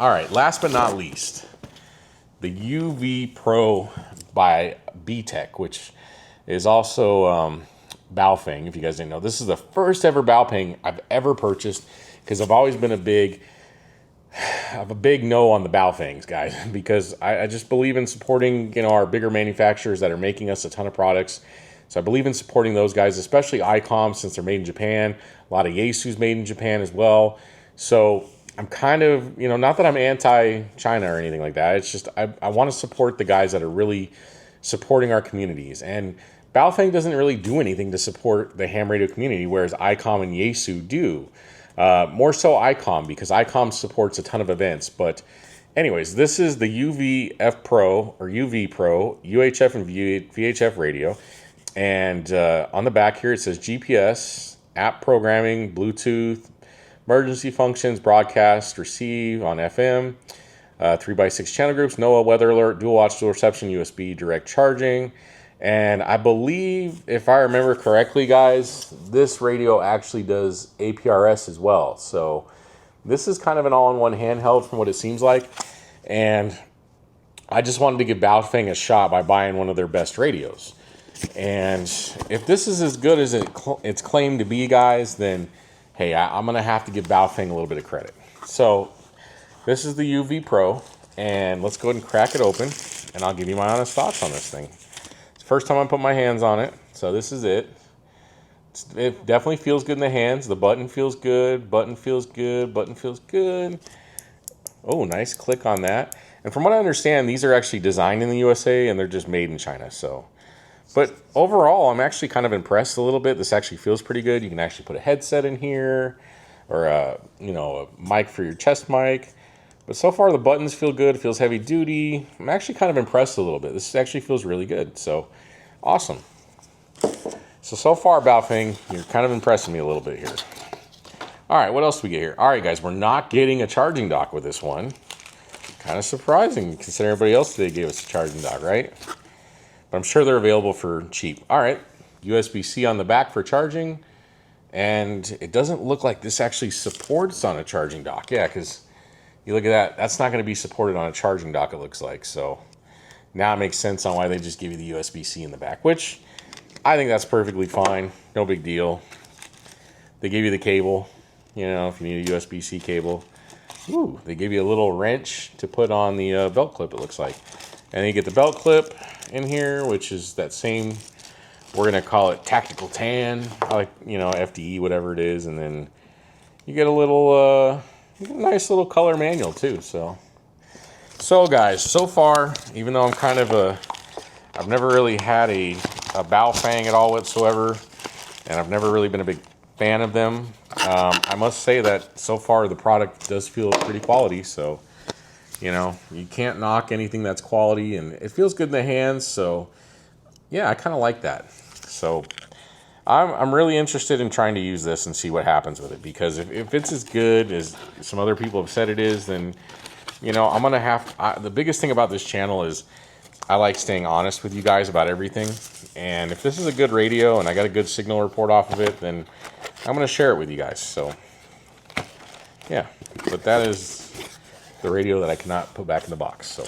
All right, last but not least, the UV Pro by BTech, which is also Baofeng, if you guys didn't know. This is the first ever Baofeng I've ever purchased, because I've always been a big no on the Baofengs, guys, because I just believe in supporting, our bigger manufacturers that are making us a ton of products. So I believe in supporting those guys, especially ICOM, since they're made in Japan. A lot of Yaesu's made in Japan as well. So I'm kind of, not that I'm anti-China or anything like that. It's just I want to support the guys that are really supporting our communities. And Baofeng doesn't really do anything to support the ham radio community, whereas ICOM and Yaesu do. More so ICOM, because ICOM supports a ton of events. But anyways, this is the UV Pro UHF and VHF radio. And on the back here, it says GPS, app programming, Bluetooth, emergency functions, broadcast, receive on FM, 3x6 channel groups, NOAA, weather alert, dual watch, dual reception, USB, direct charging. And I believe, if I remember correctly, guys, this radio actually does APRS as well. So this is kind of an all-in-one handheld from what it seems like. And I just wanted to give Baofeng a shot by buying one of their best radios. And if this is as good as it's claimed to be, guys, then hey, I'm going to have to give Baofeng a little bit of credit. So this is the UV Pro, and let's go ahead and crack it open, and I'll give you my honest thoughts on this thing. It's the first time I put my hands on it, so this is it. It definitely feels good in the hands. The button feels good, button feels good, button feels good. Oh, nice click on that. And from what I understand, these are actually designed in the USA, and they're just made in China, so... But overall, I'm actually kind of impressed a little bit. This actually feels pretty good. You can actually put a headset in here, or a mic for your chest mic. But so far, the buttons feel good. It feels heavy duty. I'm actually kind of impressed a little bit. This actually feels really good. So, awesome. So far, Baofeng, you're kind of impressing me a little bit here. All right, what else do we get here? All right, guys, we're not getting a charging dock with this one. Kind of surprising, considering everybody else today gave us a charging dock, right? But I'm sure they're available for cheap. All right, USB-C on the back for charging. And it doesn't look like this actually supports on a charging dock. Yeah, because you look at that. That's not going to be supported on a charging dock, it looks like. So now it makes sense on why they just give you the USB-C in the back, which I think that's perfectly fine. No big deal. They give you the cable, if you need a USB-C cable. Ooh, they give you a little wrench to put on the belt clip, it looks like. And then you get the belt clip in here, which is that same, we're going to call it tactical tan, like, FDE, whatever it is. And then you get a little, nice little color manual too. So guys, so far, even though I'm kind of I've never really had a Baofeng at all whatsoever, and I've never really been a big fan of them, I must say that so far the product does feel pretty quality. So, you can't knock anything that's quality, and it feels good in the hands. So, yeah, I kind of like that. So, I'm really interested in trying to use this and see what happens with it, because if it's as good as some other people have said it is, then, I'm going to have... the biggest thing about this channel is I like staying honest with you guys about everything. And if this is a good radio and I got a good signal report off of it, then I'm going to share it with you guys. So, yeah. But that is the radio that I cannot put back in the box. So